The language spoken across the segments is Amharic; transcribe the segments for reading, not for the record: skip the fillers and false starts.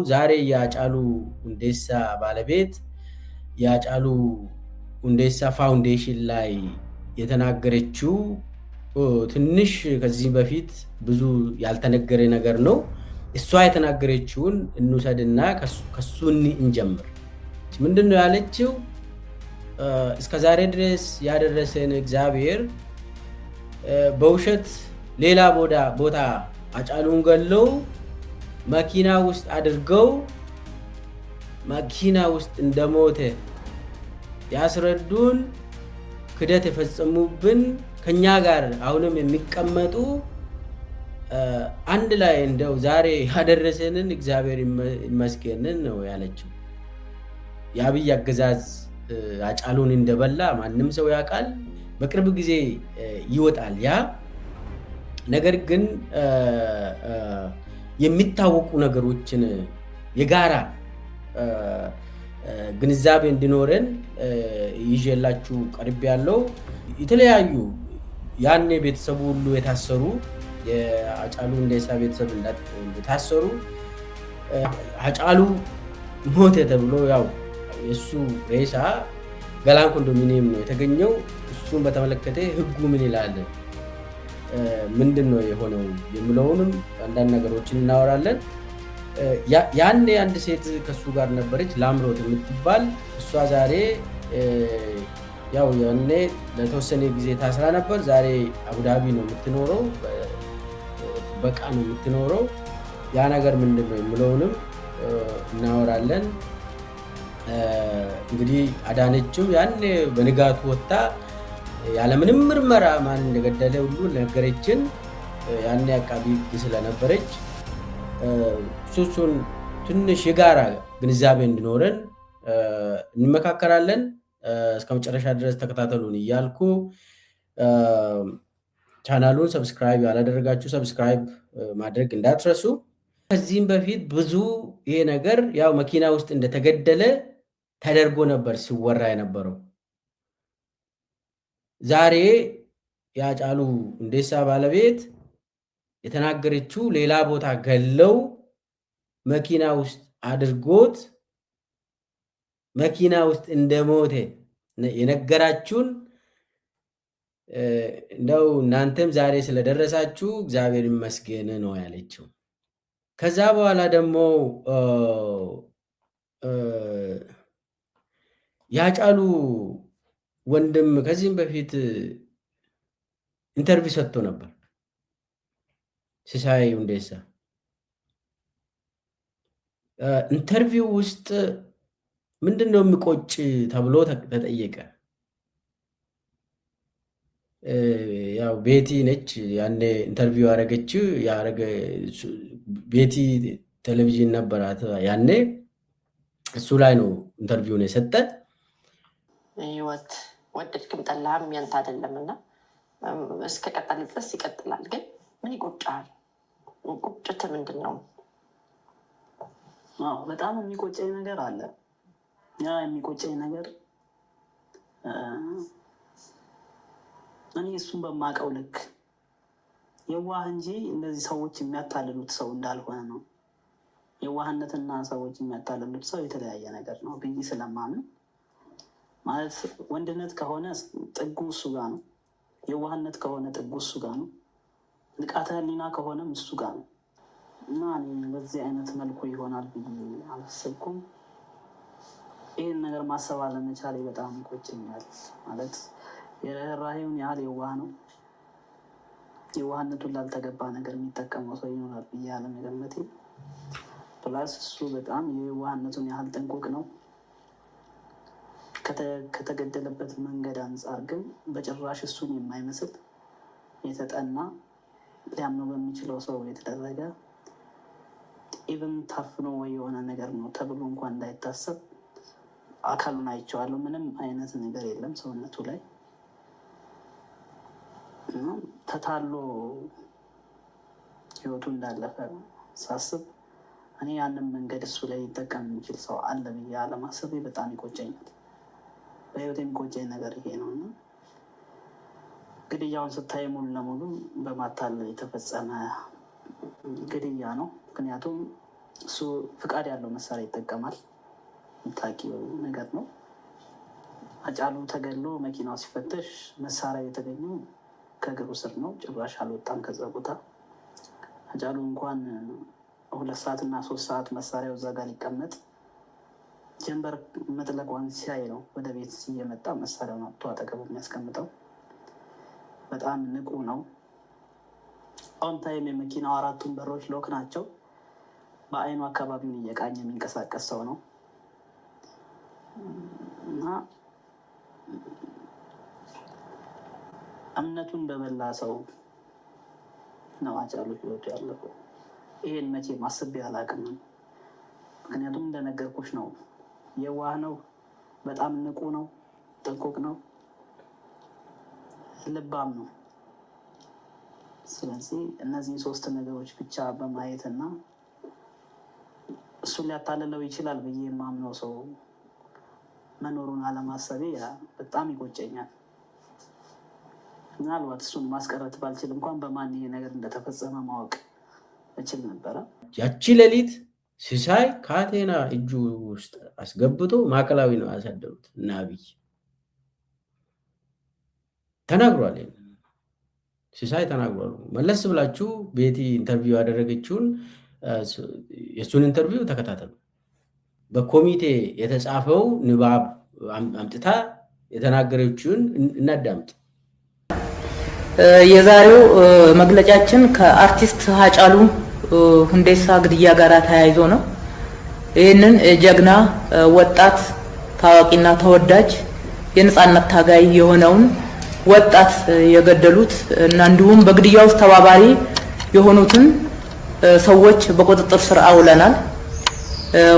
ዛሬ ያጫሉ ሁንዴሳ ባለቤት ያጫሉ ሁንዴሳ ፋውንዴሽን ላይ የተናገረችው ትንሽ ከዚህ በፊት ብዙ ያልተነገረ ነገር ነው። እሷ የተናገረችውን እንውሰድና ከሱን እንጀምር። ምንድነው ያለችው? እስከ ዛሬ ድረስ ያደረሰን እግዚአብሔር በውሸት ሌላ ቦታ አጫሉን ገለው መኪና ውስጥ አድርገው መኪና ውስጥ እንደሞተ ያስረዱን ክደት የፈጸሙብን ከኛ ጋር አሁንም የሚቀመጡ አንድ ላይ እንደው ዛሬ ያደረሰንን እግዚአብሔር ይመስገን ነው ያለችው። የአብይ አገዛዝ አጫሉን እንደበላ ማንም ሰው ያውቃል። በቅርብ ጊዜ ይወጣል ያ ነገር። ግን የሚታወቁ ነገሮችን የጋራ ግንዛቤ እንዲኖረን ይዤላችሁ ቀርብ ያለው የተለያዩ ያኔ ቤተሰቡ ሁሉ የታሰሩ የአጫሉ ሁንዴሳ ቤተሰብ እንደታሰሩ አጫሉ ሞተ ተብሎ ያው የሱ ሬሳ ገላን ኮንዶሚኒየም ነው የተገኘው። እሱን በተመለከተ ህጉ ምን ይላል ምንድነው የሆነው የሚለውንም አንዳንድ ነገሮችን እናወራለን። ያኔ አንድ ሴት ከሱ ጋር ነበረች ላምሮት የምትባል እሷ ዛሬ ያው ያኔ ለተወሰነ ጊዜ ታስራ ነበር። ዛሬ አቡዳቢ ነው የምትኖረው፣ በቃ ነው የምትኖረው። ያ ነገር ምንድነው የሚለውንም እናወራለን። እንግዲህ አዳነችም ያኔ በንጋቱ ወጣ ያለምንም ምርመራ ማን እንደገደለ ሁሉ ነገረችን። ያኔ አቃቢ ህግ ስለነበረች እሱን ትንሽ የጋራ ግንዛቤ እንዲኖረን እንመካከራለን። እስከ መጨረሻ ድረስ ተከታተሉን እያልኩ ቻናሉን ሰብስክራይብ ያላደረጋችሁ ሰብስክራይብ ማድረግ እንዳትረሱ። ከዚህም በፊት ብዙ ይሄ ነገር ያው መኪና ውስጥ እንደተገደለ ተደርጎ ነበር ሲወራ የነበረው። ዛሬ ያጫሉ ሁንዴሳ ባለቤት የተናገረችው ሌላ ቦታ ገለው መኪና ውስጥ አድርጎት መኪና ውስጥ እንደሞተ የነገራችሁን እንደው እናንተም ዛሬ ስለደረሳችሁ እግዚአብሔር ይመስገን ነው ያለችው። ከዛ በኋላ ደግሞ ያጫሉ ወንድም ከዚህም በፊት ኢንተርቪው ሰጥቶ ነበር። ሲሳይ ሁንዴሳ ኢንተርቪው ውስጥ ምንድነው የሚቆጭ ተብሎ ተጠየቀ። ያው ቤቲ ነች ያኔ ኢንተርቪው ያደረገችው ቤቲ ቴሌቪዥን ነበራት ያኔ። እሱ ላይ ነው ኢንተርቪውን የሰጠ። ህይወት ወደድክም ጠላህም ያንተ አይደለምና እስከ ቀጠለ ድረስ ይቀጥላል። ግን ምን ይቆጫል? ቁጭት ምንድነው? በጣም የሚቆጨኝ ነገር አለ። ያ የሚቆጨኝ ነገር እኔ እሱን በማውቀው ልክ የዋህ እንጂ እንደዚህ ሰዎች የሚያታልሉት ሰው እንዳልሆነ ነው። የዋህነትና ሰዎች የሚያታልሉት ሰው የተለያየ ነገር ነው ብዬ ስለማምን ማለት ወንድነት ከሆነ ጥጉ እሱ ጋር ነው። የዋህነት ከሆነ ጥጉ እሱ ጋር ነው። ንቃተ ህሊና ከሆነም እሱ ጋር ነው። እና በዚህ አይነት መልኩ ይሆናል ብዬ አላሰብኩም። ይህን ነገር ማሰብ አለመቻሌ በጣም ይቆጨኛል። ማለት የርህራሄውን ያህል የዋህ ነው። የዋህነቱን ላልተገባ ነገር የሚጠቀመው ሰው ይኖራል ብዬ አለመገመቴ፣ ፕላስ እሱ በጣም የዋህነቱን ያህል ጥንቁቅ ነው። ከተገደለበት መንገድ አንጻር ግን በጭራሽ እሱን የማይመስል የተጠና ሊያምነው በሚችለው ሰው የተደረገ ኢቨን ታፍኖ ወይ የሆነ ነገር ነው ተብሎ እንኳን እንዳይታሰብ አካሉን አይቼዋለሁ። ምንም አይነት ነገር የለም ሰውነቱ ላይ። ተታሎ ህይወቱ እንዳለፈ ሳስብ እኔ ያንን መንገድ እሱ ላይ ሊጠቀም የሚችል ሰው አለ ብዬ አለማሰቤ በጣም ይቆጨኛል። በህይወት የሚቆጨኝ ነገር ይሄ ነው። እና ግድያውን ስታይ ሙሉ ለሙሉ በማታለል የተፈጸመ ግድያ ነው። ምክንያቱም እሱ ፍቃድ ያለው መሳሪያ ይጠቀማል። የምታውቂው ነገር ነው። ሃጫሉ ተገድሎ መኪናው ሲፈተሽ መሳሪያ የተገኘው ከእግሩ ስር ነው። ጭራሽ አልወጣም ከዛ ቦታ። ሃጫሉ እንኳን 2 ሰዓትና 3 ሰዓት መሳሪያው እዛ ጋር ሊቀመጥ ጀንበር መጥለቋን ሲያይ ነው ወደ ቤት እየመጣ መሳሪያውን አውጥቶ አጠገቡ የሚያስቀምጠው። በጣም ንቁ ነው። ኦን ታይም የመኪናው 4ቱም በሮች ሎክ ናቸው። በአይኑ አካባቢውን እየቃኘ የሚንቀሳቀስ ሰው ነው እና እምነቱን በበላ ሰው ነው ሃጫሉ ህይወቱ ያለፈው። ይሄን መቼም አስቤ አላውቅም። ምክንያቱም እንደነገርኩሽ ነው፣ የዋህ ነው፣ በጣም ንቁ ነው፣ ጥንቁቅ ነው፣ ልባም ነው። ስለዚህ እነዚህ 3 ነገሮች ብቻ በማየት እና እሱን ሊያታልለው ይችላል ብዬ የማምነው ሰው መኖሩን አለማሰቤ በጣም ይቆጨኛል። ምናልባት እሱን ማስቀረት ባልችል እንኳን በማን ይሄ ነገር እንደተፈጸመ ማወቅ እችል ነበረ። ያቺ ሌሊት ሲሳይ ካቴና እጁ ውስጥ አስገብቶ ማዕከላዊ ነው ያሳደሩት እና አብይ ተናግሯል። ሲሳይ ተናግሯል። መለስ ብላችሁ ቤቲ ኢንተርቪው ያደረገችውን የእሱን ኢንተርቪው ተከታተሉ። በኮሚቴ የተጻፈው ንባብ አምጥታ የተናገረችውን እናዳምጥ። የዛሬው መግለጫችን ከአርቲስት ሃጫሉ ሁንዴሳ ግድያ ጋር ተያይዞ ነው። ይህንን ጀግና ወጣት ታዋቂና ተወዳጅ የነጻነት ታጋይ የሆነውን ወጣት የገደሉት እና እንዲሁም በግድያ ውስጥ ተባባሪ የሆኑትን ሰዎች በቁጥጥር ስር አውለናል።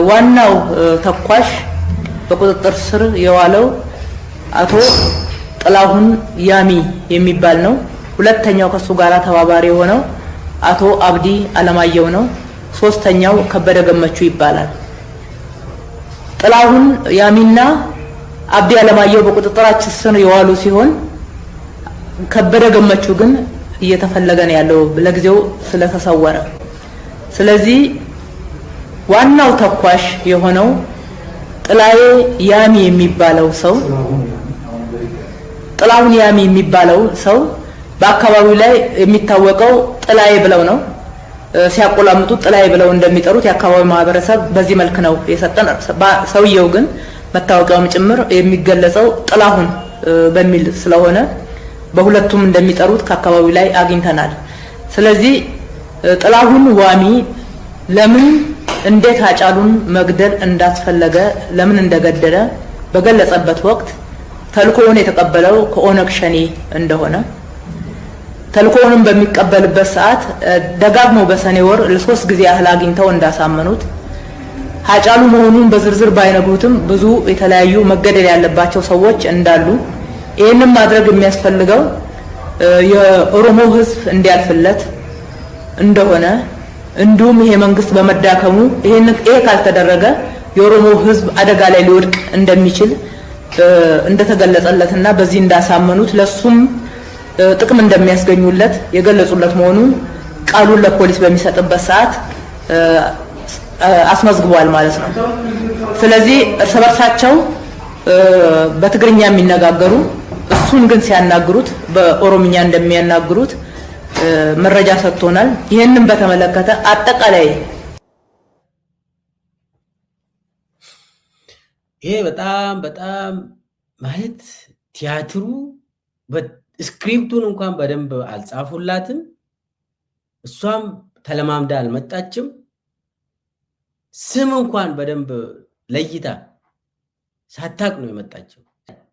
ዋናው ተኳሽ በቁጥጥር ስር የዋለው አቶ ጥላሁን ያሚ የሚባል ነው። ሁለተኛው ከሱ ጋር ተባባሪ የሆነው አቶ አብዲ አለማየሁ ነው። ሶስተኛው ከበደ ገመቹ ይባላል። ጥላሁን ያሚና አብዲ አለማየሁ በቁጥጥራችን ስር የዋሉ ሲሆን ከበደ ገመቹ ግን እየተፈለገ ነው ያለው ለጊዜው ስለተሰወረ። ስለዚህ ዋናው ተኳሽ የሆነው ጥላዬ ያሚ የሚባለው ሰው ጥላሁን ያሚ የሚባለው ሰው በአካባቢው ላይ የሚታወቀው ጥላዬ ብለው ነው። ሲያቆላምጡ ጥላዬ ብለው እንደሚጠሩት የአካባቢው ማህበረሰብ በዚህ መልክ ነው የሰጠን። ሰውየው ግን መታወቂያውም ጭምር የሚገለጸው ጥላሁን በሚል ስለሆነ በሁለቱም እንደሚጠሩት ከአካባቢው ላይ አግኝተናል። ስለዚህ ጥላሁን ዋሚ ለምን እንዴት ሃጫሉን መግደል እንዳስፈለገ ለምን እንደገደለ በገለጸበት ወቅት ተልኮውን የተቀበለው ከኦነግ ሸኔ እንደሆነ ተልኮውንም በሚቀበልበት ሰዓት ደጋግሞ በሰኔ ወር ለ3 ጊዜ ያህል አግኝተው እንዳሳመኑት ሃጫሉ መሆኑን በዝርዝር ባይነግሩትም ብዙ የተለያዩ መገደል ያለባቸው ሰዎች እንዳሉ ይህንን ማድረግ የሚያስፈልገው የኦሮሞ ሕዝብ እንዲያልፍለት እንደሆነ እንዲሁም ይሄ መንግስት በመዳከሙ ይሄ ካልተደረገ የኦሮሞ ሕዝብ አደጋ ላይ ሊወድቅ እንደሚችል እንደተገለጸለትና በዚህ እንዳሳመኑት ለሱም ጥቅም እንደሚያስገኙለት የገለጹለት መሆኑን ቃሉን ለፖሊስ በሚሰጥበት ሰዓት አስመዝግቧል ማለት ነው። ስለዚህ እርስ በርሳቸው በትግርኛ የሚነጋገሩ እሱን ግን ሲያናግሩት በኦሮምኛ እንደሚያናግሩት መረጃ ሰጥቶናል። ይህንን በተመለከተ አጠቃላይ ይሄ በጣም ማለት ቲያትሩ ስክሪፕቱን እንኳን በደንብ አልጻፉላትም። እሷም ተለማምዳ አልመጣችም። ስም እንኳን በደንብ ለይታ ሳታቅ ነው የመጣችው።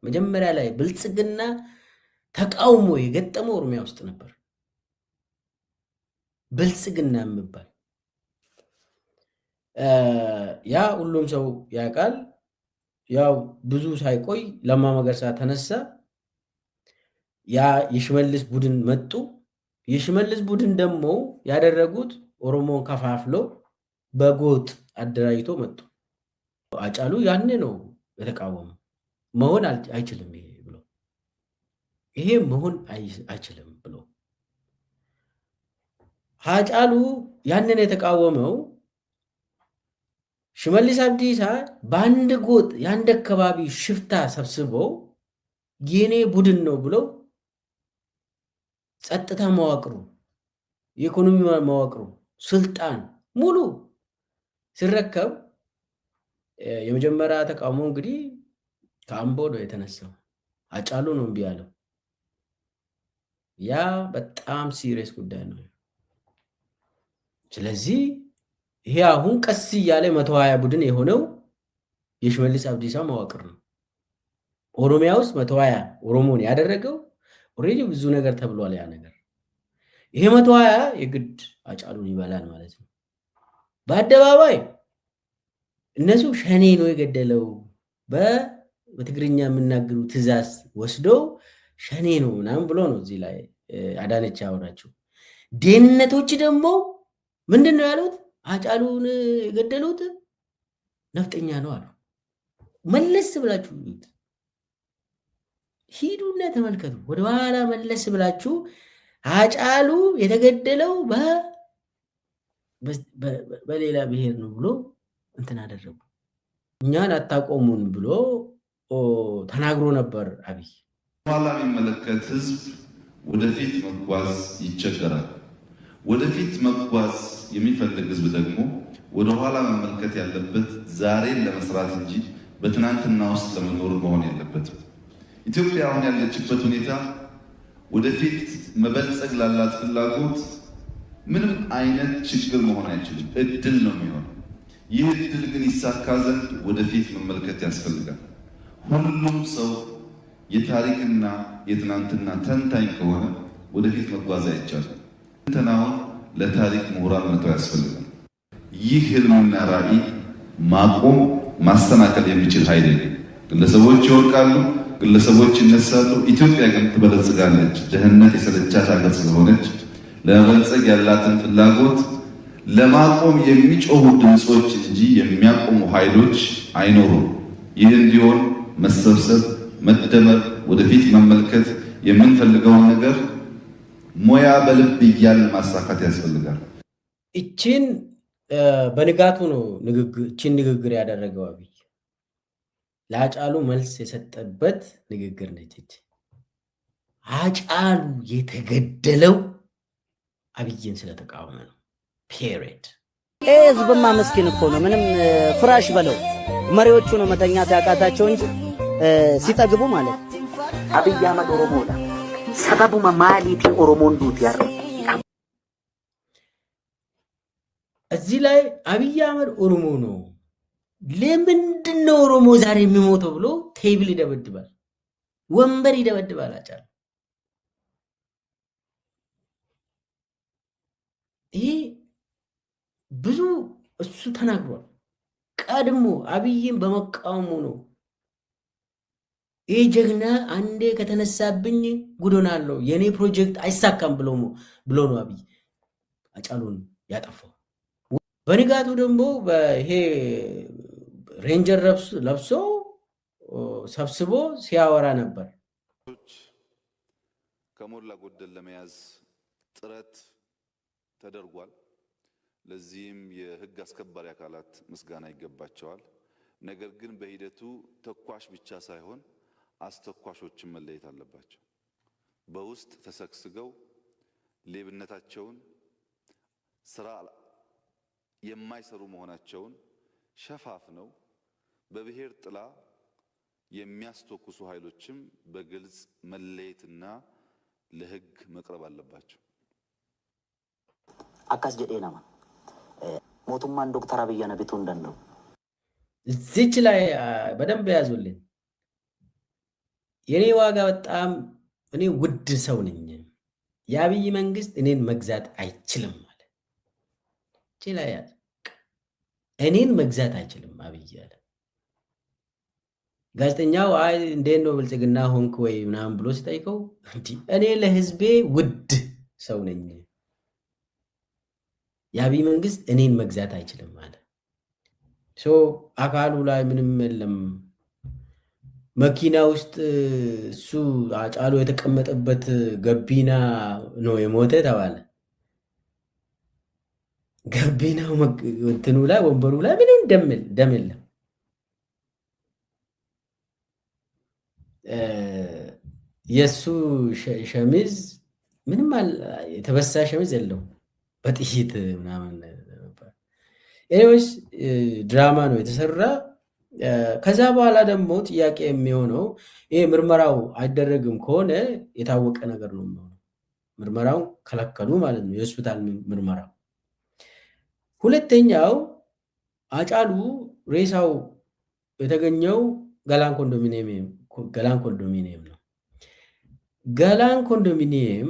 መጀመሪያ ላይ ብልጽግና ተቃውሞ የገጠመው ኦሮሚያ ውስጥ ነበር። ብልጽግና የሚባል ያ ሁሉም ሰው ያውቃል። ያው ብዙ ሳይቆይ ለማ መገርሳ ተነሳ። ያ የሽመልስ ቡድን መጡ። የሽመልስ ቡድን ደግሞ ያደረጉት ኦሮሞን ከፋፍሎ በጎጥ አደራጅቶ መጡ። ሃጫሉ ያኔ ነው የተቃወመው። መሆን አይችልም ይሄ ብሎ ይሄ መሆን አይችልም ብሎ ሃጫሉ ያንን የተቃወመው ሽመልስ አብዲሳ በአንድ ጎጥ የአንድ አካባቢ ሽፍታ ሰብስበው የኔ ቡድን ነው ብለው ጸጥታ መዋቅሩ፣ የኢኮኖሚ መዋቅሩ፣ ስልጣን ሙሉ ሲረከብ የመጀመሪያ ተቃውሞ እንግዲህ ከአምቦ ነው የተነሳው። ሃጫሉ ነው እምቢ ያለው። ያ በጣም ሲሪየስ ጉዳይ ነው። ስለዚህ ይሄ አሁን ቀስ እያለ 120 ቡድን የሆነው የሽመልስ አብዲሳ መዋቅር ነው። ኦሮሚያ ውስጥ 120 ኦሮሞን ያደረገው ኦልሬዲ ብዙ ነገር ተብሏል። ያ ነገር ይሄ 120 የግድ ሃጫሉን ይበላል ማለት ነው። በአደባባይ እነሱ ሸኔ ነው የገደለው በትግርኛ የምናገሩ ትእዛዝ ወስደው ሸኔ ነው ምናምን ብሎ ነው እዚህ ላይ አዳነች ያወራቸው። ደህንነቶች ደግሞ ምንድን ነው ያሉት? ሃጫሉን የገደሉት ነፍጠኛ ነው አሉ። መለስ ብላችሁ ሂዱና ተመልከቱ። ወደኋላ መለስ ብላችሁ ሃጫሉ የተገደለው በሌላ ብሔር ነው ብሎ እንትን አደረጉ። እኛን አታቆሙን ብሎ ተናግሮ ነበር አብይ። ኋላ የሚመለከት ህዝብ ወደፊት መጓዝ ይቸገራል። ወደፊት መጓዝ የሚፈልግ ህዝብ ደግሞ ወደኋላ መመልከት ያለበት ዛሬን ለመስራት እንጂ በትናንትና ውስጥ ለመኖር መሆን የለበትም። ኢትዮጵያ አሁን ያለችበት ሁኔታ ወደፊት መበልጸግ ላላት ፍላጎት ምንም አይነት ችግር መሆን አይችልም፣ እድል ነው የሚሆነው። ይህ እድል ግን ይሳካ ዘንድ ወደፊት መመልከት ያስፈልጋል። ሁሉም ሰው የታሪክና የትናንትና ተንታኝ ከሆነ ወደፊት መጓዝ አይቻልም። ትናንትናውን ለታሪክ ምሁራን መተው ያስፈልጋል። ይህ ህልምና ራዕይ ማቆም ማስተናከል የሚችል ኃይል የለም። ግለሰቦች ይወድቃሉ፣ ግለሰቦች ይነሳሉ። ኢትዮጵያ ግን ትበለጽጋለች። ድህነት የሰለቻት ሀገር ስለሆነች ለመበልጸግ ያላትን ፍላጎት ለማቆም የሚጮሁ ድምፆች እንጂ የሚያቆሙ ኃይሎች አይኖሩም። ይህ እንዲሆን መሰብሰብ፣ መደመር፣ ወደፊት መመልከት፣ የምንፈልገውን ነገር ሞያ በልብ እያልን ማሳካት ያስፈልጋል። እቺን በንጋቱ ነው እቺን ንግግር ያደረገው አብይ። ለሃጫሉ መልስ የሰጠበት ንግግር ነች። ሃጫሉ የተገደለው አብይን ስለተቃወመ ነው። ፔሪድ። ህዝብማ መስኪን እኮ ነው። ምንም ፍራሽ በለው መሪዎቹ ነው መተኛት ያቃታቸው እንጂ ሲጠግቡ ማለት አብይ አህመድ ኦሮሞ ዳ ሰበቡ ማሊቲ ኦሮሞን ዱት ያረው እዚህ ላይ አብይ አህመድ ኦሮሞ ነው፣ ለምንድን ነው ኦሮሞ ዛሬ የሚሞተው ብሎ ቴብል ይደበድባል፣ ወንበር ይደበድባል። ሃጫሉ ይሄ ብዙ እሱ ተናግሯል። ቀድሞ አብይን በመቃወሙ ነው። ይህ ጀግና አንዴ ከተነሳብኝ ጉዶናለሁ፣ የኔ ፕሮጀክት አይሳካም ብሎ ነው አብይ ሃጫሉን ያጠፋው። በንጋቱ ደግሞ ይሄ ሬንጀር ለብሶ ሰብስቦ ሲያወራ ነበር። ከሞላ ጎደል ለመያዝ ጥረት ተደርጓል። ለዚህም የህግ አስከባሪ አካላት ምስጋና ይገባቸዋል። ነገር ግን በሂደቱ ተኳሽ ብቻ ሳይሆን አስተኳሾችን መለየት አለባቸው። በውስጥ ተሰግስገው ሌብነታቸውን ስራ የማይሰሩ መሆናቸውን ሸፋፍነው በብሔር ጥላ የሚያስተኩሱ ኃይሎችም በግልጽ መለየትና ለህግ መቅረብ አለባቸው። አካስ ጀዴናማ ሞቱማን ዶክተር አብይ ነቢቱ እንደነው እዚች ላይ በደንብ ያዙልኝ። የኔ ዋጋ በጣም እኔ ውድ ሰው ነኝ። የአብይ መንግስት እኔን መግዛት አይችልም ማለት እቺ ላይ ያዝ። እኔን መግዛት አይችልም አብይ ያለ ጋዜጠኛው አይ እንዴት ነው ብልጽግና ሆንክ ወይ ምናምን ብሎ ሲጠይቀው እኔ ለህዝቤ ውድ ሰው ነኝ፣ የአብይ መንግስት እኔን መግዛት አይችልም ማለት አካሉ ላይ ምንም የለም። መኪና ውስጥ እሱ ሃጫሉ የተቀመጠበት ገቢና ነው የሞተ ተባለ። ገቢናው እንትኑ ላይ ወንበሩ ላይ ምንም ደም የለም። የእሱ ሸሚዝ ምንም የተበሳ ሸሚዝ የለው በጥይት ምናምን። ኤኒዌይስ ድራማ ነው የተሰራ። ከዛ በኋላ ደግሞ ጥያቄ የሚሆነው ይሄ ምርመራው አይደረግም ከሆነ የታወቀ ነገር ነው የሚሆነው። ምርመራውን ከለከሉ ማለት ነው፣ የሆስፒታል ምርመራው። ሁለተኛው ሃጫሉ ሬሳው የተገኘው ገላን ኮንዶሚኒየም ነው። ገላን ኮንዶሚኒየም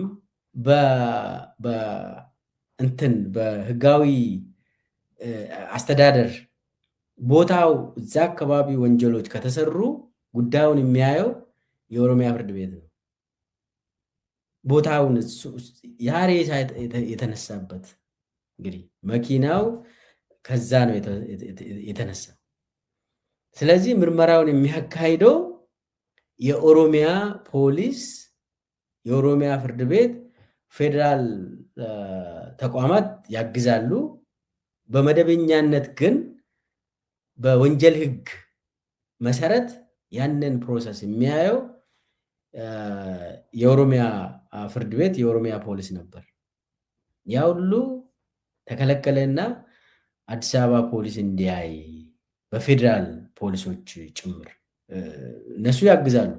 በህጋዊ አስተዳደር ቦታው እዛ አካባቢ ወንጀሎች ከተሰሩ ጉዳዩን የሚያየው የኦሮሚያ ፍርድ ቤት ነው። ቦታውን ያ ሬሳ የተነሳበት እንግዲህ መኪናው ከዛ ነው የተነሳው። ስለዚህ ምርመራውን የሚያካሂደው የኦሮሚያ ፖሊስ፣ የኦሮሚያ ፍርድ ቤት፣ ፌዴራል ተቋማት ያግዛሉ። በመደበኛነት ግን በወንጀል ህግ መሰረት ያንን ፕሮሰስ የሚያየው የኦሮሚያ ፍርድ ቤት፣ የኦሮሚያ ፖሊስ ነበር። ያ ሁሉ ተከለከለና አዲስ አበባ ፖሊስ እንዲያይ በፌዴራል ፖሊሶች ጭምር እነሱ ያግዛሉ።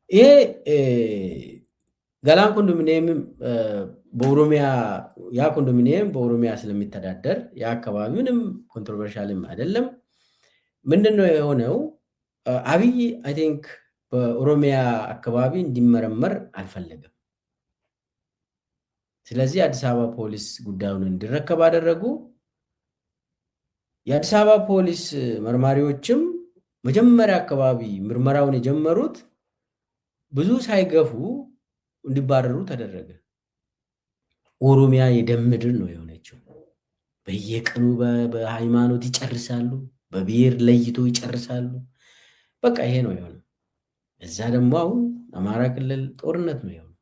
ይሄ ገላን ኮንዶሚኒየም ያ ኮንዶሚኒየም በኦሮሚያ ስለሚተዳደር ያ አካባቢ ምንም ኮንትሮቨርሻልም አይደለም። ምንድነው የሆነው? አብይ አይ ቲንክ በኦሮሚያ አካባቢ እንዲመረመር አልፈለገም። ስለዚህ አዲስ አበባ ፖሊስ ጉዳዩን እንዲረከብ አደረጉ። የአዲስ አበባ ፖሊስ መርማሪዎችም መጀመሪያ አካባቢ ምርመራውን የጀመሩት ብዙ ሳይገፉ እንዲባረሩ ተደረገ። ኦሮሚያ የደም ምድር ነው የሆነችው። በየቀኑ በሃይማኖት ይጨርሳሉ፣ በብሔር ለይቶ ይጨርሳሉ። በቃ ይሄ ነው የሆነው። እዛ ደግሞ አሁን አማራ ክልል ጦርነት ነው የሆነው።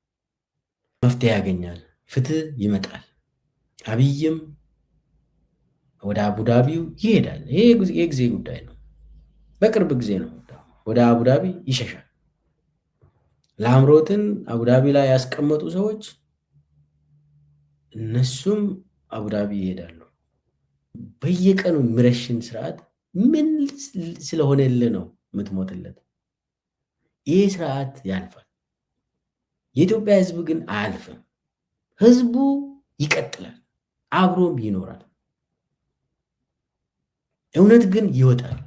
መፍትሄ ያገኛል፣ ፍትህ ይመጣል። አብይም ወደ አቡዳቢው ይሄዳል። ይሄ የጊዜ ጉዳይ ነው። በቅርብ ጊዜ ነው ወደ አቡዳቢ ይሸሻል። ለአምሮትን አቡዳቢ ላይ ያስቀመጡ ሰዎች እነሱም አቡዳቢ ይሄዳሉ። በየቀኑ ምረሽን ስርዓት ምን ስለሆነልህ ነው የምትሞትለት? ይህ ስርዓት ያልፋል። የኢትዮጵያ ህዝብ ግን አያልፍም። ህዝቡ ይቀጥላል፣ አብሮም ይኖራል። እውነት ግን ይወጣል።